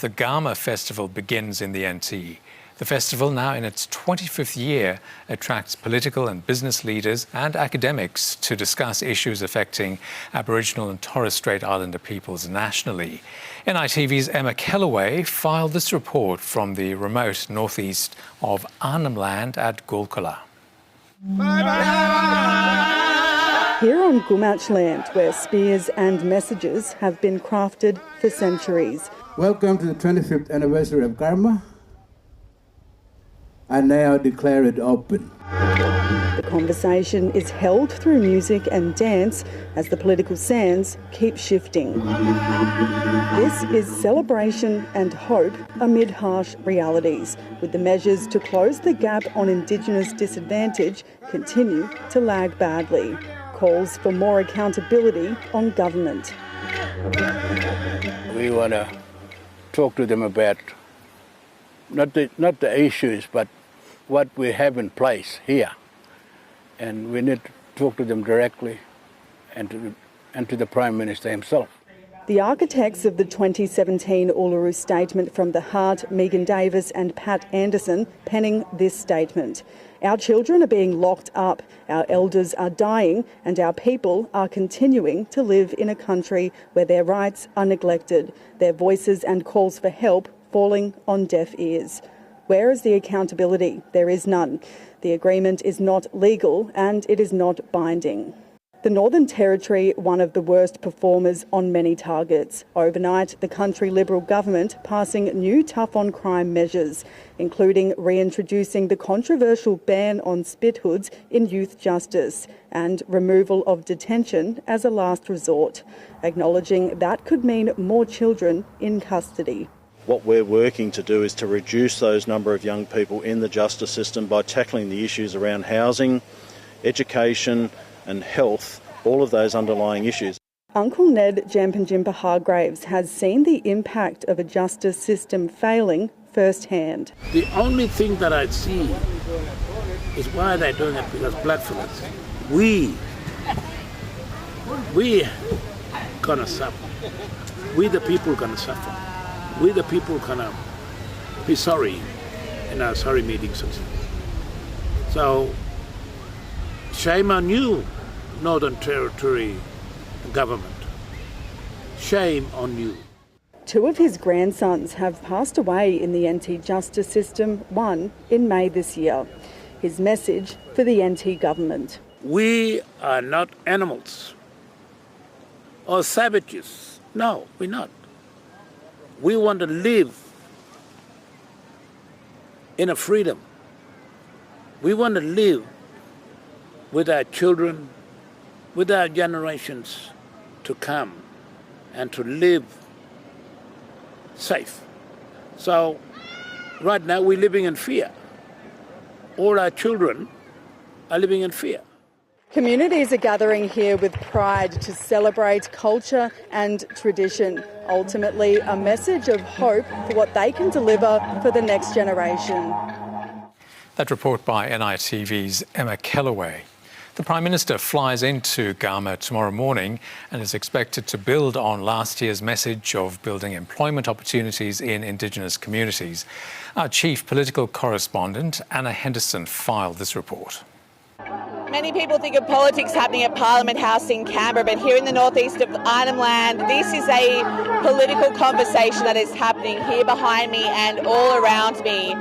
the Garma Festival begins in the NT. The festival, now in its 25th year, attracts political and business leaders and academics to discuss issues affecting Aboriginal and Torres Strait Islander peoples nationally. NITV's Emma Kellaway filed this report from the remote northeast of Arnhem Land at Gulkula. Here on Gumatj land, where spears and messages have been crafted for centuries. Welcome to the 25th anniversary of Garma. I now declare it open. The conversation is held through music and dance as the political sands keep shifting. This is celebration and hope amid harsh realities, with the measures to close the gap on Indigenous disadvantage continue to lag badly. Calls for more accountability on government. We want to talk to them about not the issues, but what we have in place here. And we need to talk to them directly and to the Prime Minister himself. The architects of the 2017 Uluru Statement from the Heart, Megan Davis and Pat Anderson, penning this statement. Our children are being locked up, our elders are dying, and our people are continuing to live in a country where their rights are neglected, their voices and calls for help falling on deaf ears. Where is the accountability? There is none. The agreement is not legal and it is not binding. The Northern Territory, one of the worst performers on many targets. Overnight, the country Liberal government passing new tough-on-crime measures, including reintroducing the controversial ban on spit hoods in youth justice and removal of detention as a last resort, acknowledging that could mean more children in custody. What we're working to do is to reduce those number of young people in the justice system by tackling the issues around housing, education and health, all of those underlying issues. Uncle Ned Jampanjimpa Hargraves has seen the impact of a justice system failing firsthand. The only thing that I see is why they're doing it, because blackfellas, we gonna suffer. We the people gonna suffer. We the people gonna be sorry in our sorry meetings. So shame on you, Northern Territory government. Shame on you. Two of his grandsons have passed away in the NT justice system, one in May this year. His message for the NT government. We are not animals or savages. No, we're not. We want to live in a freedom. We want to live with our children, with our generations to come, and to live safe. So right now we're living in fear. All our children are living in fear. Communities are gathering here with pride to celebrate culture and tradition. Ultimately, a message of hope for what they can deliver for the next generation. That report by NITV's Emma Kellaway. The Prime Minister flies into Garma tomorrow morning and is expected to build on last year's message of building employment opportunities in Indigenous communities. Our chief political correspondent, Anna Henderson, filed this report. Many people think of politics happening at Parliament House in Canberra, but here in the northeast of Arnhem Land, this is a political conversation that is happening here behind me and all around me.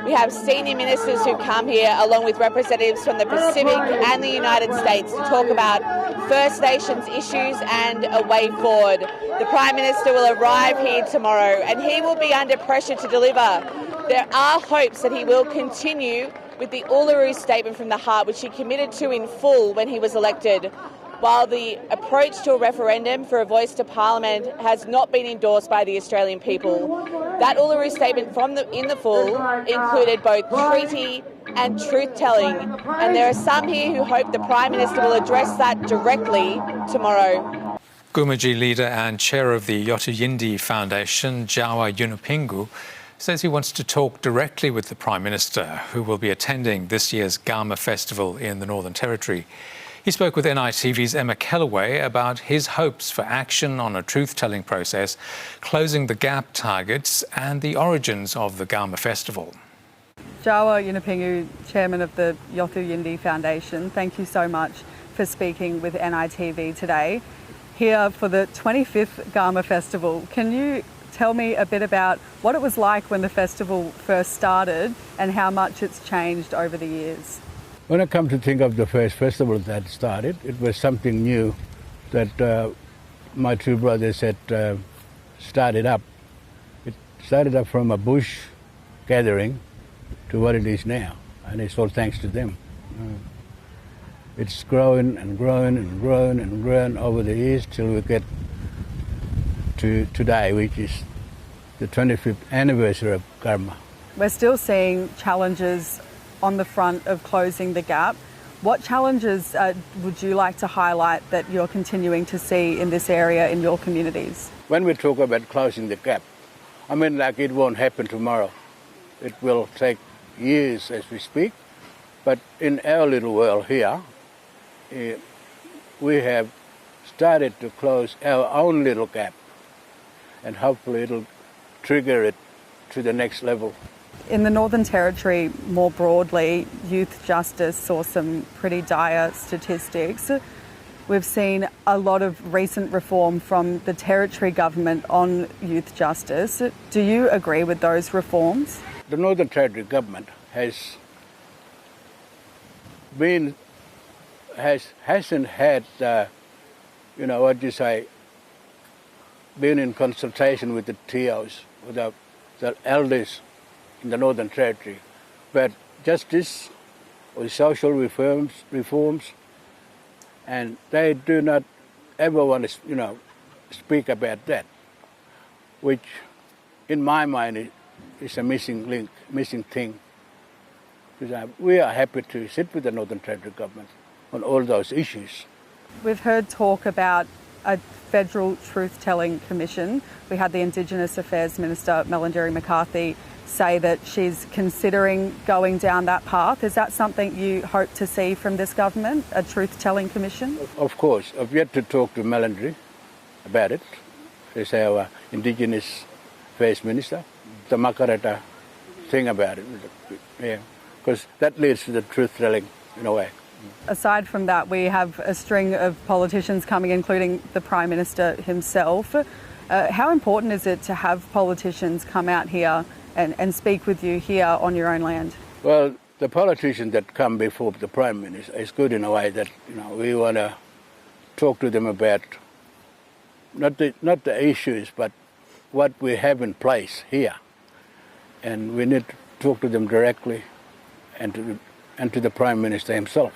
We have senior ministers who come here, along with representatives from the Pacific and the United States, to talk about First Nations issues and a way forward. The Prime Minister will arrive here tomorrow and he will be under pressure to deliver. There are hopes that he will continue with the Uluru Statement from the Heart, which he committed to in full when he was elected. While the approach to a referendum for a voice to Parliament has not been endorsed by the Australian people, that Uluru Statement in the full included both treaty and truth-telling. And there are some here who hope the Prime Minister will address that directly tomorrow. Gumatj leader and chair of the Yothu Foundation, Jawa Yunupingu, says he wants to talk directly with the Prime Minister, who will be attending this year's Garma Festival in the Northern Territory. He spoke with NITV's Emma Kellaway about his hopes for action on a truth-telling process, closing the gap targets and the origins of the Garma Festival. Jawa Yunupingu, Chairman of the Yothu Yindi Foundation, thank you so much for speaking with NITV today. Here for the 25th Garma Festival, can you tell me a bit about what it was like when the festival first started and how much it's changed over the years? When I come to think of the first festival that started, it was something new that my two brothers had started up. It started up from a bush gathering to what it is now, and it's all thanks to them. It's grown and grown and grown and grown over the years till we get to today, which is the 25th anniversary of Garma. We're still seeing challenges on the front of closing the gap. What challenges would you like to highlight that you're continuing to see in this area in your communities? When we talk about closing the gap, I mean, like, it won't happen tomorrow. It will take years as we speak. But in our little world here, we have started to close our own little gap, and hopefully it'll trigger it to the next level. In the Northern Territory, more broadly, youth justice saw some pretty dire statistics. We've seen a lot of recent reform from the Territory government on youth justice. Do you agree with those reforms? The Northern Territory government hasn't had, been in consultation with the TOs, with the elders in the Northern Territory. But justice or social reforms, and they do not ever want to, speak about that, which in my mind is a missing link, missing thing. Because we are happy to sit with the Northern Territory government on all those issues. We've heard talk about a federal truth-telling commission. We had the Indigenous Affairs Minister, Melanderi McCarthy, say that she's considering going down that path. Is that something you hope to see from this government, a truth-telling commission? Of course. I've yet to talk to Melanderi about it. She's our Indigenous Affairs Minister. The Makarata thing about it, yeah, because that leads to the truth-telling in a way. Aside from that, we have a string of politicians coming, including the Prime Minister himself. How important is it to have politicians come out here and speak with you here on your own land? Well, the politicians that come before the Prime Minister is good in a way that, we want to talk to them about not the issues, but what we have in place here. And we need to talk to them directly and to the Prime Minister himself.